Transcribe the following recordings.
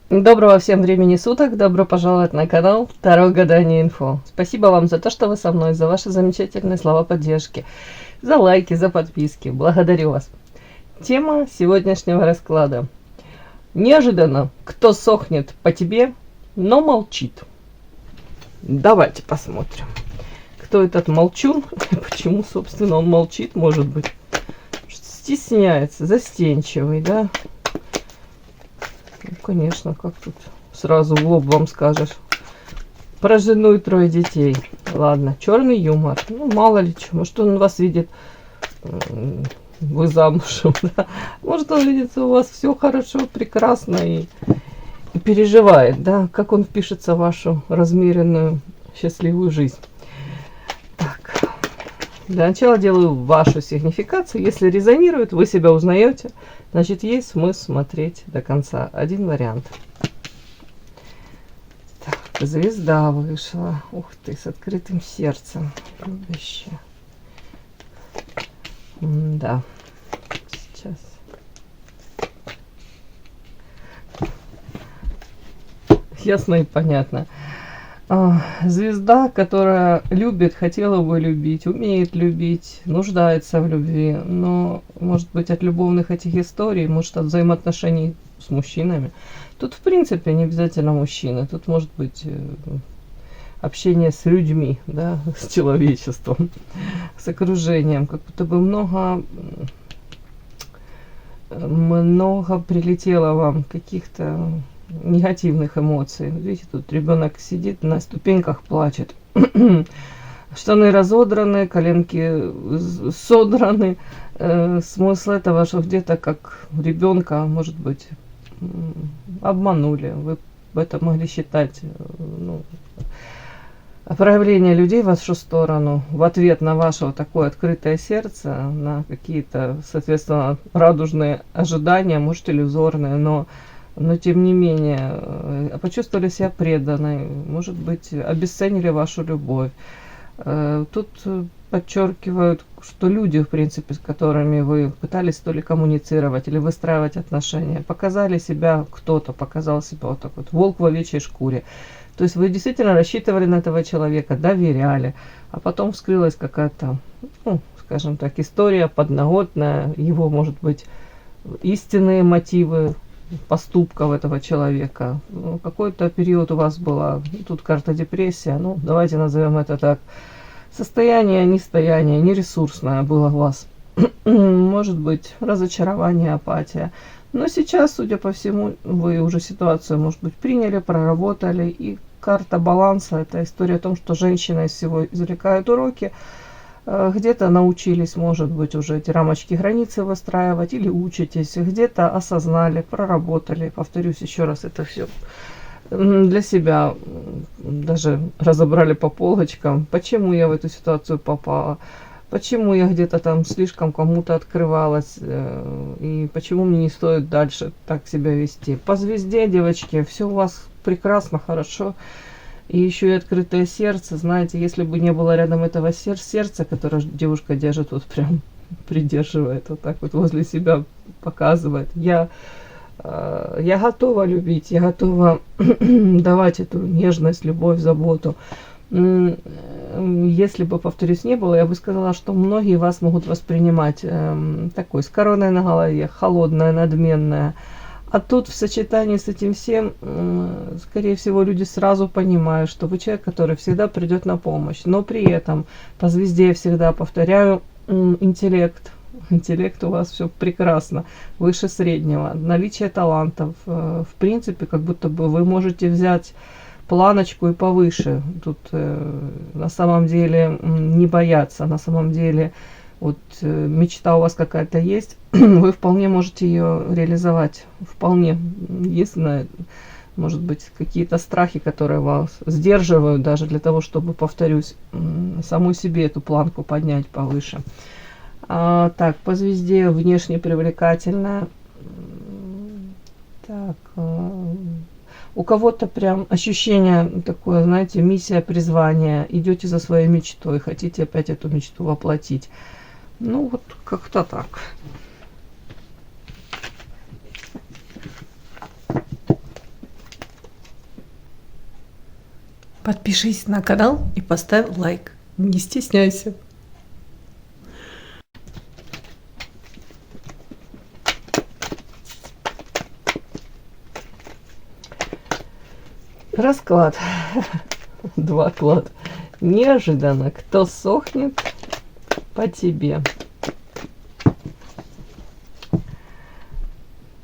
Доброго всем времени суток, добро пожаловать на канал Таро Гадание Инфо. Спасибо вам за то, что вы со мной, за ваши замечательные слова поддержки, за лайки, за подписки. Благодарю вас. Тема сегодняшнего расклада. Неожиданно, кто сохнет по тебе, но молчит. Давайте посмотрим, кто этот молчун, почему, собственно, он молчит, может быть. Стесняется, застенчивый, да? Ну, конечно, как тут сразу в лоб вам скажешь. Про жену и 3 детей. Ладно, черный юмор. Ну, мало ли что. Может, он вас видит, вы замужем, да? Может, он видит, у вас все хорошо, прекрасно и переживает, да? Как он впишется в вашу размеренную, счастливую жизнь. Так. Для начала делаю вашу сигнификацию. Если резонирует, вы себя узнаете, значит, есть смысл смотреть до конца. Один вариант. Так, звезда вышла. Ух ты, с открытым сердцем. Любящая. Да. Сейчас. Ясно и понятно. Звезда, которая любит, хотела бы любить, умеет любить, нуждается в любви, но, может быть, от любовных этих историй, может, от взаимоотношений с мужчинами. Тут, в принципе, не обязательно мужчины, тут может быть общение с людьми, да, с человечеством, с окружением, как будто бы много прилетело вам каких-то негативных эмоций. Видите, тут ребенок сидит на ступеньках, плачет. Штаны разодраны, коленки содраны. Смысл этого, что где-то как ребенка, может быть, обманули. Вы это могли считать, ну, проявление людей в вашу сторону в ответ на ваше вот такое открытое сердце, на какие-то, соответственно, радужные ожидания, может, иллюзорные, но тем не менее почувствовали себя преданной, может быть, обесценили вашу любовь. Тут подчеркивают, что люди, в принципе, с которыми вы пытались то ли коммуницировать или выстраивать отношения, показали себя, кто-то показал себя вот так вот, волк в овечьей шкуре. То есть вы действительно рассчитывали на этого человека, доверяли, а потом вскрылась какая-то, ну, скажем так, история подноготная, его, может быть, истинные мотивы поступков этого человека. Ну, какой-то период у вас была, тут карта депрессия, ну, давайте назовем это так, состояние, нестояние, нересурсное было у вас. Может быть, разочарование, апатия. Но сейчас, судя по всему, вы уже ситуацию, может быть, приняли, проработали. И карта баланса – это история о том, что женщина из всего извлекает уроки. Где-то научились, может быть, уже эти рамочки, границы выстраивать, или учитесь, где-то осознали, проработали. Повторюсь еще раз, это все для себя даже разобрали по полочкам, почему я в эту ситуацию попала, почему я где-то там слишком кому-то открывалась, и почему мне не стоит дальше так себя вести. По звезде, девочки, все у вас прекрасно, хорошо. И еще и открытое сердце. Знаете, если бы не было рядом этого сердца, которое девушка держит, вот прям придерживает, вот так вот возле себя показывает. Я готова любить, я готова давать эту нежность, любовь, заботу. Если бы, повторюсь, не было, я бы сказала, что многие вас могут воспринимать такой, с короной на голове, холодная, надменная. А тут в сочетании с этим всем, скорее всего, люди сразу понимают, что вы человек, который всегда придет на помощь. Но при этом по звезде я всегда повторяю, интеллект. Интеллект у вас все прекрасно, выше среднего. Наличие талантов. В принципе, как будто бы вы можете взять планочку и повыше. Тут на самом деле не бояться, на самом деле вот мечта у вас какая-то есть, вы вполне можете ее реализовать. Вполне. Единственное, может быть, какие-то страхи, которые вас сдерживают даже для того, чтобы, повторюсь, самой себе эту планку поднять повыше. Так, по звезде внешне привлекательная. Так, у кого-то прям ощущение такое, знаете, миссия, призвание. Идете за своей мечтой, хотите опять эту мечту воплотить. Ну, вот как-то так. Подпишись на канал и поставь лайк. Не стесняйся. Расклад. Два клада. Неожиданно. Кто сохнет по тебе?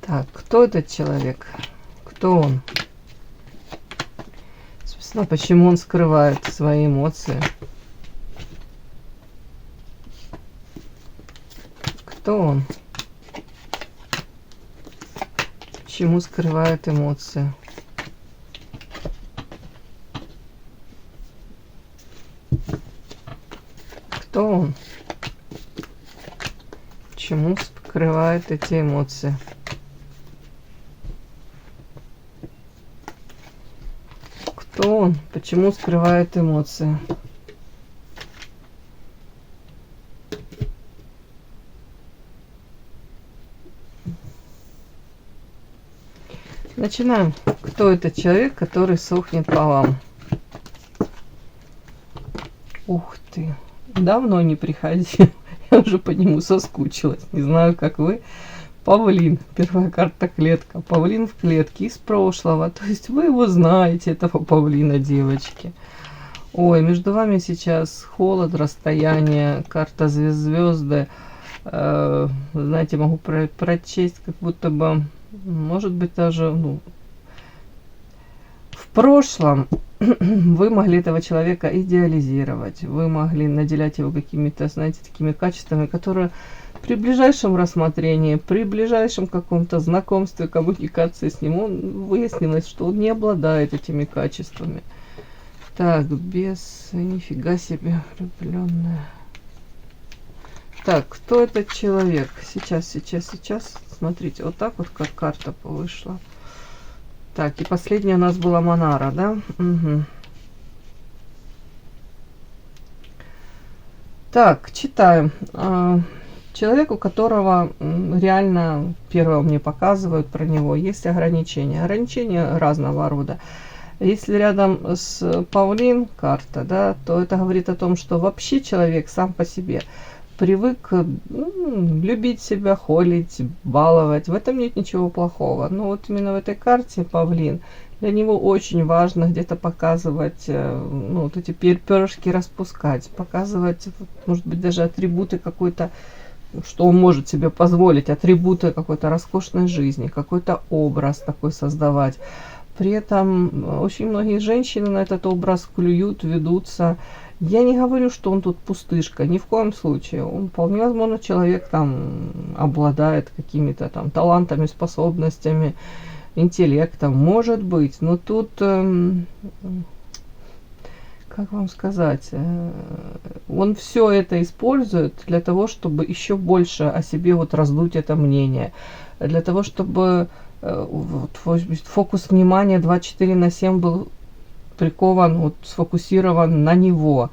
Так, кто этот человек? Кто он? Собственно, почему он скрывает свои эмоции? Кто он? Почему скрывает эмоции? Кто он? Почему скрывает эти эмоции? Кто он? Почему скрывает эмоции? Начинаем. Кто этот человек, который сохнет по вам? Ух ты. Давно не приходил. Я уже по нему соскучилась. Не знаю, как вы. Павлин. Первая карта клетка. Павлин в клетке из прошлого. То есть вы его знаете, этого павлина, девочки. Ой, между вами сейчас холод, расстояние. Карта звезды. Знаете, могу прочесть, как будто бы, может быть, даже, ну, в прошлом вы могли этого человека идеализировать, вы могли наделять его какими-то, знаете, такими качествами, которые при ближайшем рассмотрении, при ближайшем каком-то знакомстве, коммуникации с ним, выяснилось, что он не обладает этими качествами. Так, без... Нифига себе, влюбленная. Так, кто этот человек? Сейчас. Смотрите, вот так вот, как карта вышла. Так, и последняя у нас была Монара, да? Угу. Так, читаем. Человек, у которого реально, первое мне показывают про него, есть ограничения. Ограничения разного рода. Если рядом с Павлин карта, да, то это говорит о том, что вообще человек сам по себе привык любить себя, холить, баловать. В этом нет ничего плохого. Но вот именно в этой карте Павлин, для него очень важно где-то показывать, ну, вот эти перышки распускать, показывать, может быть, даже атрибуты какой-то, что он может себе позволить, атрибуты какой-то роскошной жизни, какой-то образ такой создавать. При этом очень многие женщины на этот образ клюют, ведутся. Я не говорю, что он тут пустышка, ни в коем случае. Он вполне возможно человек там обладает какими-то там талантами, способностями, интеллектом, может быть. Но тут, как вам сказать, он все это использует для того, чтобы еще больше о себе вот раздуть это мнение, для того, чтобы вот, фокус внимания 24/7 был прикован, вот, сфокусирован на него.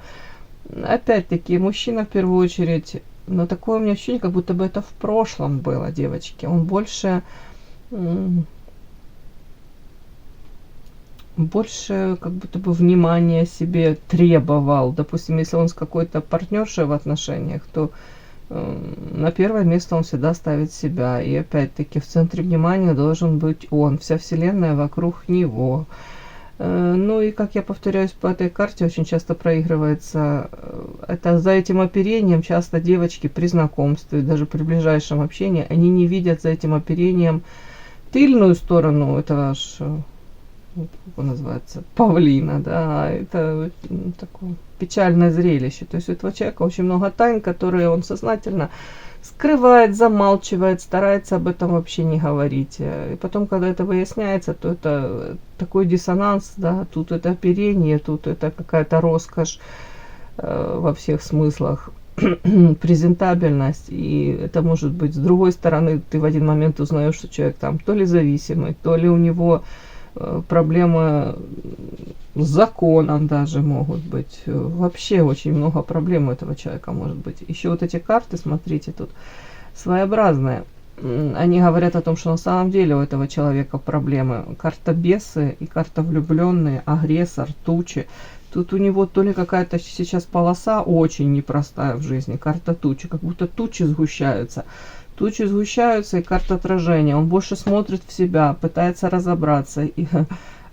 Опять-таки, мужчина в первую очередь, но такое у меня ощущение, как будто бы это в прошлом было, девочки. Он больше как будто бы внимания себе требовал. Допустим, если он с какой-то партнершей в отношениях, то на первое место он всегда ставит себя. И опять-таки в центре внимания должен быть он, вся вселенная вокруг него. Ну и, как я повторяюсь, по этой карте очень часто проигрывается, это за этим оперением часто девочки при знакомстве, даже при ближайшем общении, они не видят за этим оперением тыльную сторону этого, как он называется, павлина, да, это такое печальное зрелище. То есть у этого человека очень много тайн, которые он сознательно скрывает, замалчивает, старается об этом вообще не говорить. И потом, когда это выясняется, то это такой диссонанс, да, тут это оперение, тут это какая-то роскошь во всех смыслах, презентабельность. И это может быть, с другой стороны, ты в один момент узнаешь, что человек там то ли зависимый, то ли у него проблемы с законом даже могут быть. Вообще очень много проблем у этого человека может быть. Еще вот эти карты, смотрите, тут своеобразные. они говорят о том, что на самом деле у этого человека проблемы. Карта бесы и карта влюбленные, агрессор, тучи. Тут у него то ли какая-то сейчас полоса очень непростая в жизни, карта тучи, как будто тучи сгущаются. Тучи сгущаются и карта отражения. Он больше смотрит в себя, пытается разобраться.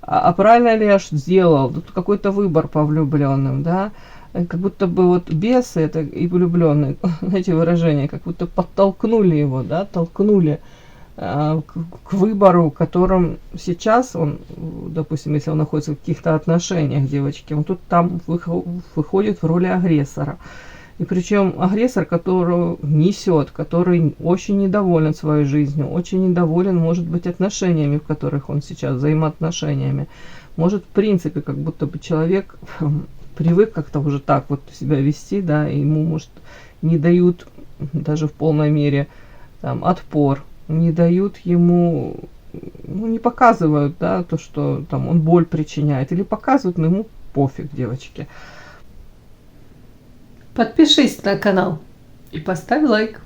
А правильно ли я сделал? Тут какой-то выбор по влюбленным, да? Как будто бы вот бесы это и влюбленные, эти выражения, как будто подтолкнули его, да, толкнули к выбору, которым сейчас он, допустим, если он находится в каких-то отношениях, девочки, он тут там выходит в роли агрессора. И причем агрессор, которого несет, который очень недоволен своей жизнью, очень недоволен, может быть, отношениями, в которых он сейчас, взаимоотношениями. Может, в принципе, как будто бы человек привык как-то уже так вот себя вести, да, и ему, может, не дают даже в полной мере там отпор, не дают ему, ну, не показывают, да, то, что там он боль причиняет, или показывают, но ему пофиг, девочки. Подпишись на канал и поставь лайк.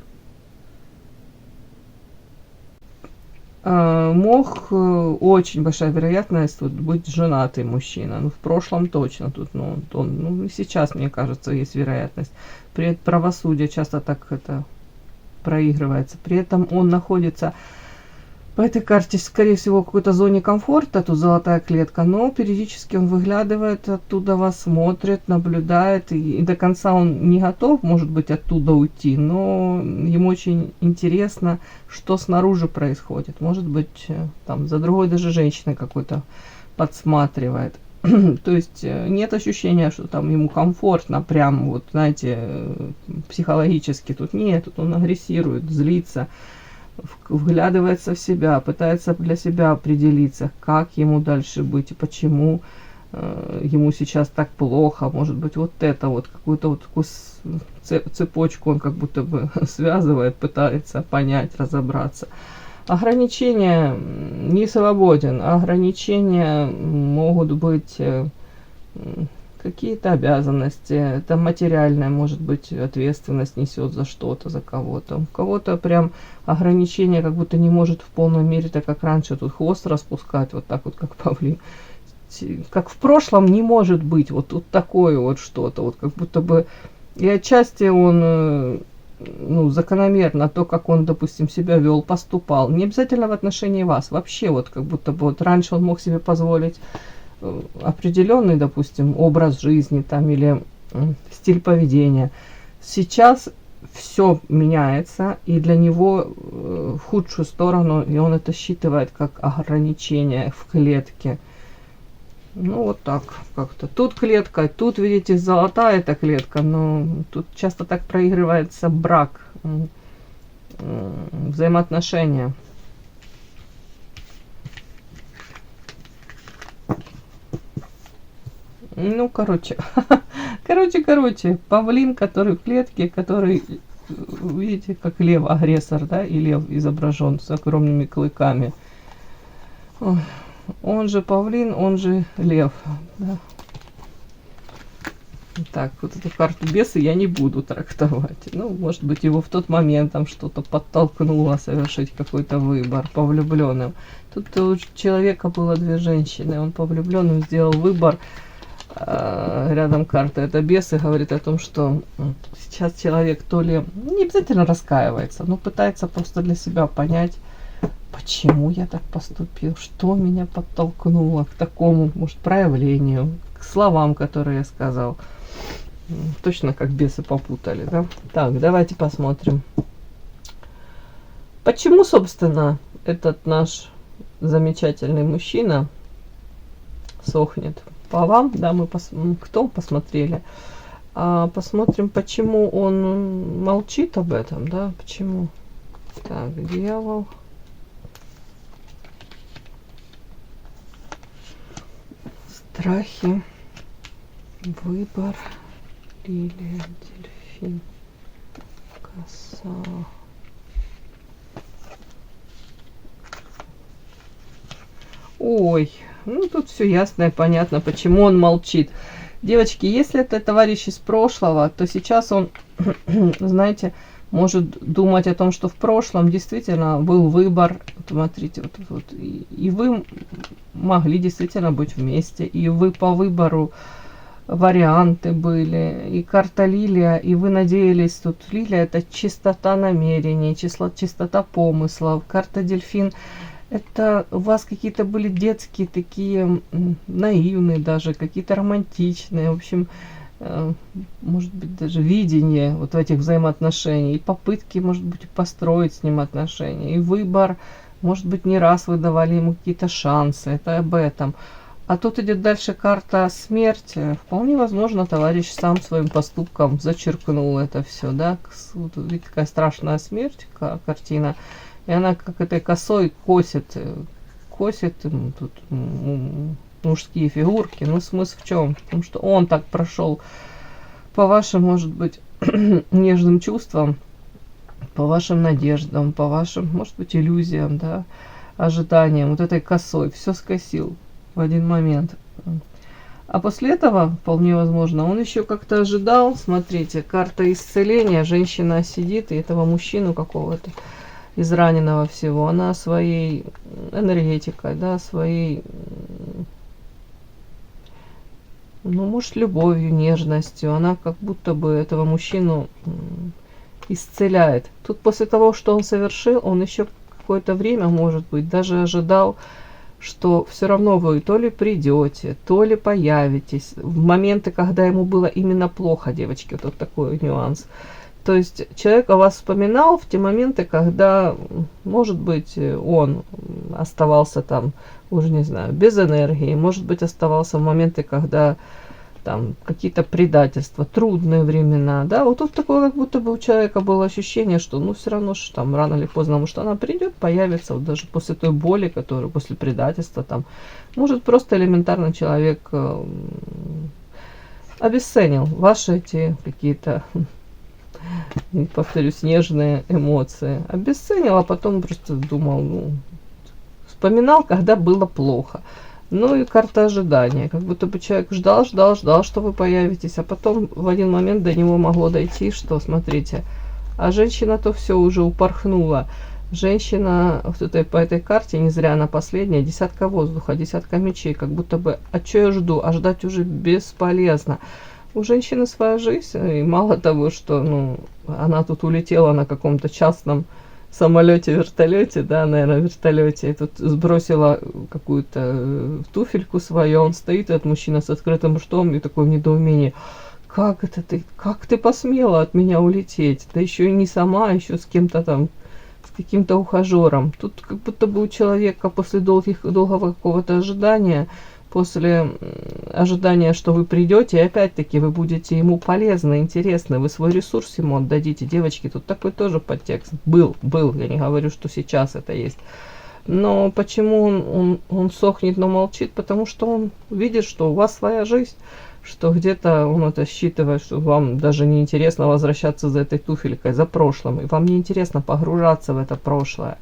Мог очень большая вероятность тут быть женатый мужчина. Ну, в прошлом точно тут, ну, и сейчас, мне кажется, есть вероятность. При правосудии часто так это проигрывается. При этом он находится по этой карте, скорее всего, в какой-то зоне комфорта, тут золотая клетка, но периодически он выглядывает оттуда, вас смотрит, наблюдает, и до конца он не готов, может быть, оттуда уйти, но ему очень интересно, что снаружи происходит. Может быть, там за другой даже женщиной какой-то подсматривает. То есть нет ощущения, что там ему комфортно, прям вот, знаете, психологически тут нет, тут он агрессирует, злится, вглядывается в себя, пытается для себя определиться, как ему дальше быть и почему ему сейчас так плохо. Может быть, вот это вот, какую-то вот такую цепочку он как будто бы связывает, пытается понять, разобраться. Ограничения не свободен, ограничения могут быть какие-то обязанности, это материальная, может быть, ответственность несет за что-то, за кого-то. У кого-то прям ограничение как будто не может в полной мере, так как раньше, тут хвост распускать, вот так вот, как павлин. Как в прошлом не может быть, вот тут такое вот что-то, вот как будто бы, и отчасти он, ну, закономерно, то, как он, допустим, себя вел, поступал, не обязательно в отношении вас, вообще вот как будто бы вот раньше он мог себе позволить определенный, допустим, образ жизни там или стиль поведения. Сейчас все меняется, и для него в худшую сторону, и он это считывает как ограничение в клетке. Ну, вот так как-то. Тут клетка, тут, видите, золотая эта клетка, но тут часто так проигрывается брак, взаимоотношения. Ну, короче, павлин, который в клетке, который, видите, как лев агрессор, да, и лев изображен с огромными клыками. Он же павлин, он же лев, да. Так, вот эту карту беса я не буду трактовать. Ну, может быть, его в тот момент там что-то подтолкнуло совершить какой-то выбор по влюбленным. Тут у человека было две женщины, он по влюбленным сделал выбор. Рядом карта это бес и говорит о том, что сейчас человек то ли не обязательно раскаивается, но пытается просто для себя понять, почему я так поступил, что меня подтолкнуло к такому, может, проявлению, к словам, которые я сказал. Точно как бесы попутали, да? Так, давайте посмотрим. Почему, собственно, этот наш замечательный мужчина сохнет? По вам, да, мы кто посмотрели. Посмотрим, почему он молчит об этом, да, почему. Так, дьявол. Страхи. Выбор. Лилия, дельфин. Коса. Ой. Ну, тут все ясно и понятно, почему он молчит. Девочки, если это товарищ из прошлого, то сейчас он, знаете, может думать о том, что в прошлом действительно был выбор. Вот смотрите, и вы могли действительно быть вместе, и вы по выбору варианты были, и карта лилия, и вы надеялись, тут лилия это чистота намерений, чистота помыслов, карта дельфин это у вас какие-то были детские такие наивные даже, какие-то романтичные, в общем, может быть даже видение вот этих взаимоотношений, и попытки, может быть, построить с ним отношения, и выбор, может быть, не раз вы давали ему какие-то шансы, это об этом. А тут идет дальше карта смерти. Вполне возможно, товарищ сам своим поступком зачеркнул это все, да. Вот, видите, такая страшная смерть, картина. И она как этой косой косит тут мужские фигурки. Ну, смысл в чем? Потому что он так прошел по вашим, может быть, нежным чувствам, по вашим надеждам, по вашим, может быть, иллюзиям, да, ожиданиям. Вот этой косой все скосил в один момент. А после этого, вполне возможно, он еще как-то ожидал. Смотрите, карта исцеления. Женщина сидит, и этого мужчину какого-то израненного всего, она своей энергетикой, да, своей, ну, может, любовью, нежностью, она как будто бы этого мужчину исцеляет. Тут после того, что он совершил, он еще какое-то время, может быть, даже ожидал, что все равно вы то ли придете, то ли появитесь. В моменты, когда ему было именно плохо, девочки, вот такой нюанс. То есть человек о вас вспоминал в те моменты, когда, может быть, он оставался там, уже не знаю, без энергии, может быть, оставался в моменты, когда там какие-то предательства, трудные времена, да, вот тут такое, как будто бы у человека было ощущение, что, ну, все равно, что там рано или поздно, может, она придет, появится, вот даже после той боли, которую, после предательства, там, может, просто элементарно человек обесценил ваши эти какие-то, повторюсь, нежные эмоции, обесценил, а потом просто думал, ну, вспоминал, когда было плохо. Ну и карта ожидания. Как будто бы человек ждал, что вы появитесь, а потом в один момент до него могло дойти, что, смотрите, а женщина-то все уже упорхнула. Женщина по этой карте, не зря она последняя, десятка воздуха, десятка мечей, как будто бы, а что я жду, а ждать уже бесполезно. У женщины своя жизнь, и мало того, что, ну, она тут улетела на каком-то частном самолете, вертолете, да, наверное, вертолете, и тут сбросила какую-то туфельку свою, он стоит, этот мужчина с открытым ртом, и такое в недоумении, как это ты, как ты посмела от меня улететь, да еще и не сама, а еще с кем-то там, с каким-то ухажером. Тут как будто бы у человека после долгого какого-то ожидания, после ожидания, что вы придете, и опять-таки вы будете ему полезны, интересны, вы свой ресурс ему отдадите. Девочки, тут такой тоже подтекст. Был, я не говорю, что сейчас это есть. Но почему он сохнет, но молчит? Потому что он видит, что у вас своя жизнь, что где-то он это считывает, что вам даже не интересно возвращаться за этой туфелькой, за прошлым, и вам не интересно погружаться в это прошлое.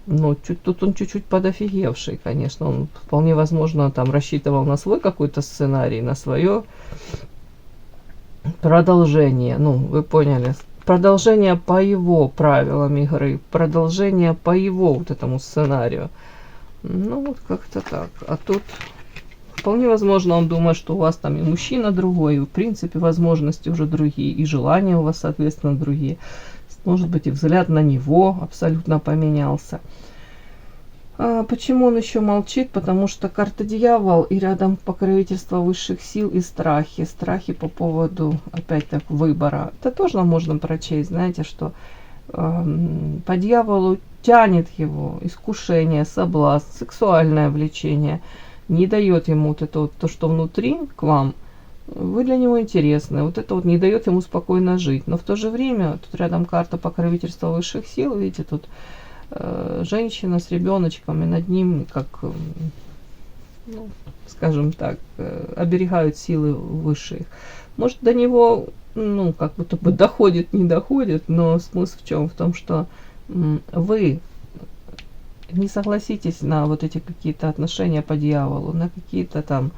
Но тут он чуть-чуть подофигевший, конечно. Он вполне возможно там рассчитывал на свой какой-то сценарий, на свое продолжение. Ну, вы поняли. Продолжение по его правилам игры. Продолжение по его вот этому сценарию. Ну, вот как-то так. А тут вполне возможно он думает, что у вас там и мужчина другой, и в принципе возможности уже другие, и желания у вас, соответственно, другие. Может быть, и взгляд на него абсолютно поменялся. А почему он еще молчит? Потому что карта дьявол и рядом покровительство высших сил и страхи. Страхи по поводу, опять-таки, выбора. Это тоже можно прочесть, знаете, что по дьяволу тянет его искушение, соблазн, сексуальное влечение. Не дает ему вот это вот, то, что внутри к вам. Вы для него интересны. Вот это вот не дает ему спокойно жить. Но в то же время, тут рядом карта покровительства высших сил, видите, тут женщина с ребеночком, и над ним, как, ну, скажем так, оберегают силы высших. Может, до него, ну, как будто бы доходит, не доходит, но смысл в чем? В том, что вы не согласитесь на вот эти какие-то отношения по дьяволу, на какие-то там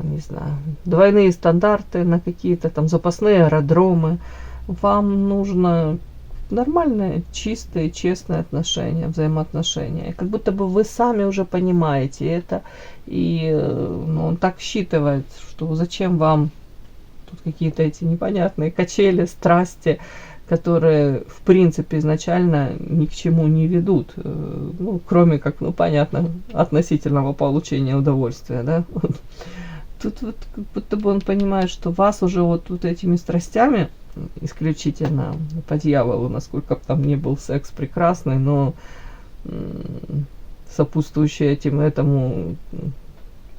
не знаю, двойные стандарты, на какие-то там запасные аэродромы, вам нужно нормальные, чистые, честные отношения, взаимоотношения. И как будто бы вы сами уже понимаете это, и ну, он так считывает, что зачем вам тут какие-то эти непонятные качели, страсти, которые в принципе изначально ни к чему не ведут, ну, кроме как, ну, понятно, относительного получения удовольствия, да. Тут вот как будто бы он понимает, что вас уже вот этими страстями, исключительно по дьяволу, насколько бы там ни был секс прекрасный, но сопутствующие этому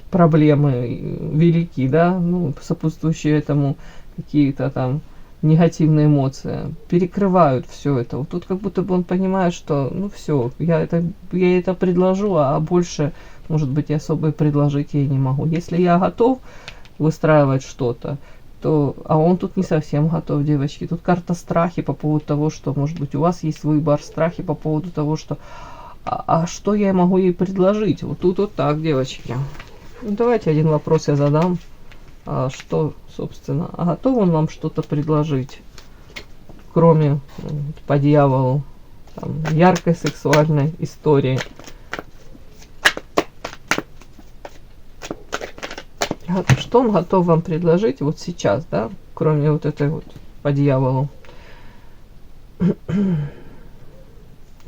проблемы велики, да, ну, сопутствующие этому какие-то там негативные эмоции перекрывают все это. Вот тут как будто бы он понимает, что ну все, я это предложу, а больше, может быть, я особо и предложить ей не могу. Если я готов выстраивать что-то, то, а он тут не совсем готов, девочки. Тут карта страхи по поводу того, что, может быть, у вас есть выбор, страхи по поводу того, что а что я могу ей предложить? Вот тут вот так, девочки. Ну, давайте один вопрос я задам. А что, собственно, а готов он вам что-то предложить, кроме по дьяволу там, яркой сексуальной истории? Что он готов вам предложить вот сейчас, да, кроме вот этой вот по дьяволу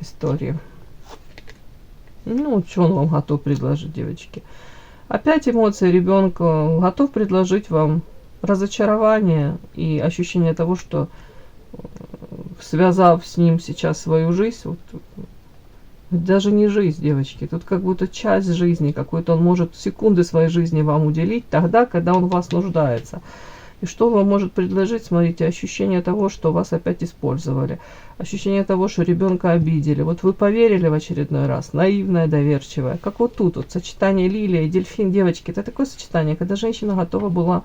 истории? Ну, что он вам готов предложить, девочки? Опять эмоции ребенка. Готов предложить вам разочарование и ощущение того, что связав с ним сейчас свою жизнь, вот, даже не жизнь, девочки, тут как будто часть жизни, какой-то он может секунды своей жизни вам уделить тогда, когда он в вас нуждается. И что он вам может предложить? Смотрите, ощущение того, что вас опять использовали. Ощущение того, что ребенка обидели. Вот вы поверили в очередной раз, наивная, доверчивая. Как вот тут, вот сочетание лилия и дельфин, девочки, это такое сочетание, когда женщина готова была,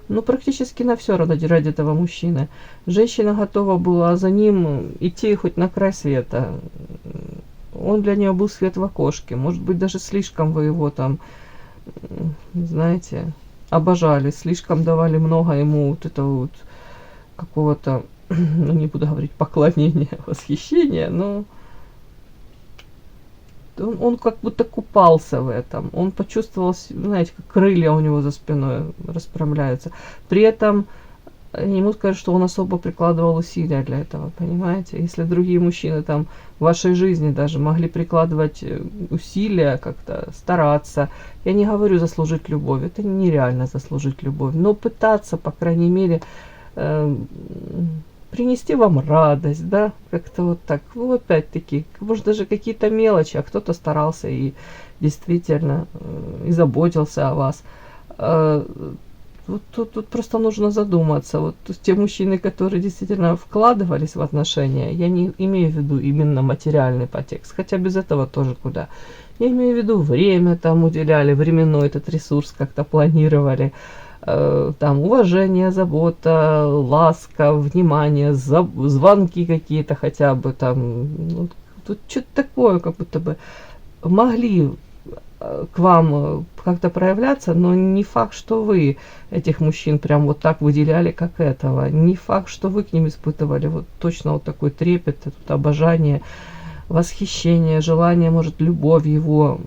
ну, практически на все ради этого мужчины. Женщина готова была за ним идти хоть на край света. Он для нее был свет в окошке. Может быть, даже слишком вы его там, знаете, обожали, слишком давали много ему вот этого вот какого-то, ну, не буду говорить поклонения, восхищения, но он как будто купался в этом. Он почувствовал, знаете, как крылья у него за спиной расправляются. При этом ему скажут, что он особо прикладывал усилия для этого, понимаете? Если другие мужчины там в вашей жизни даже могли прикладывать усилия, как-то стараться, я не говорю заслужить любовь, это нереально заслужить любовь, но пытаться, по крайней мере, принести вам радость, да, как-то вот так. Ну, опять-таки, может, даже какие-то мелочи, а кто-то старался и действительно и заботился о вас. Вот тут просто нужно задуматься. Вот те мужчины, которые действительно вкладывались в отношения, я не имею в виду именно материальный подтекст, хотя без этого тоже куда. Я имею в виду время там уделяли, временной этот ресурс как-то планировали, там уважение, забота, ласка, внимание, звонки какие-то хотя бы там. Ну, тут что-то такое, как будто бы могли к вам как-то проявляться, но не факт, что вы этих мужчин прям вот так выделяли, как этого. Не факт, что вы к ним испытывали вот точно вот такой трепет, тут обожание, восхищение, желание, может, любовь его.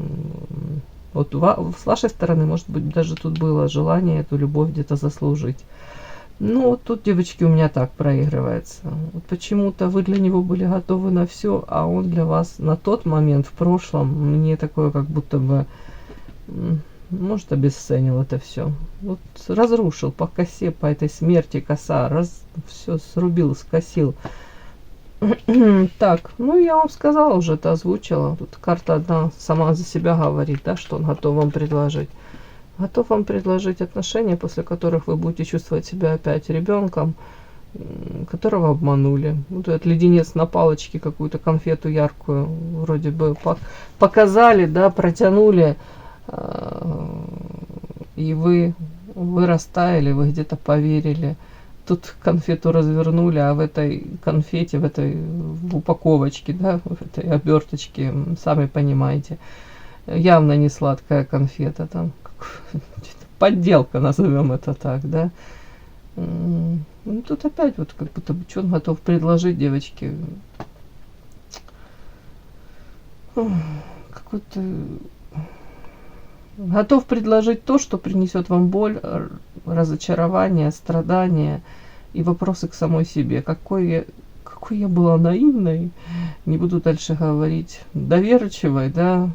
Вот с вашей стороны, может быть, даже тут было желание эту любовь где-то заслужить. Ну, вот тут, девочки, у меня так проигрывается. Вот почему-то вы для него были готовы на все, а он для вас на тот момент, в прошлом, мне такое, как будто бы, может, обесценил это все. Вот разрушил по косе, по этой смерти коса, все срубил, скосил. Так, ну я вам сказала уже, это озвучила. Тут карта одна сама за себя говорит, да, что он готов вам предложить. Готов вам предложить отношения, после которых вы будете чувствовать себя опять ребенком, которого обманули. Вот этот леденец на палочке, какую-то конфету яркую, вроде бы показали, да, протянули, и вы растаяли, вы где-то поверили. Тут конфету развернули, а в этой конфете, в упаковочке, да, в этой оберточке, сами понимаете, явно не сладкая конфета, там подделка, назовем это так, да. Ну, тут опять вот как будто бы, что он готов предложить, девочки. Какой-то... Готов предложить то, что принесет вам боль, разочарование, страдания и вопросы к самой себе. Какой я была наивной, не буду дальше говорить, доверчивой, да,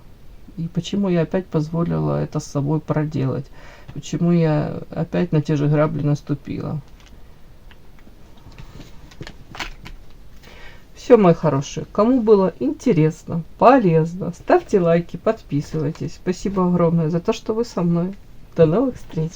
и почему я опять позволила это с собой проделать, почему я опять на те же грабли наступила. Все, мои хорошие, кому было интересно, полезно, ставьте лайки, подписывайтесь. Спасибо огромное за то, что вы со мной. До новых встреч!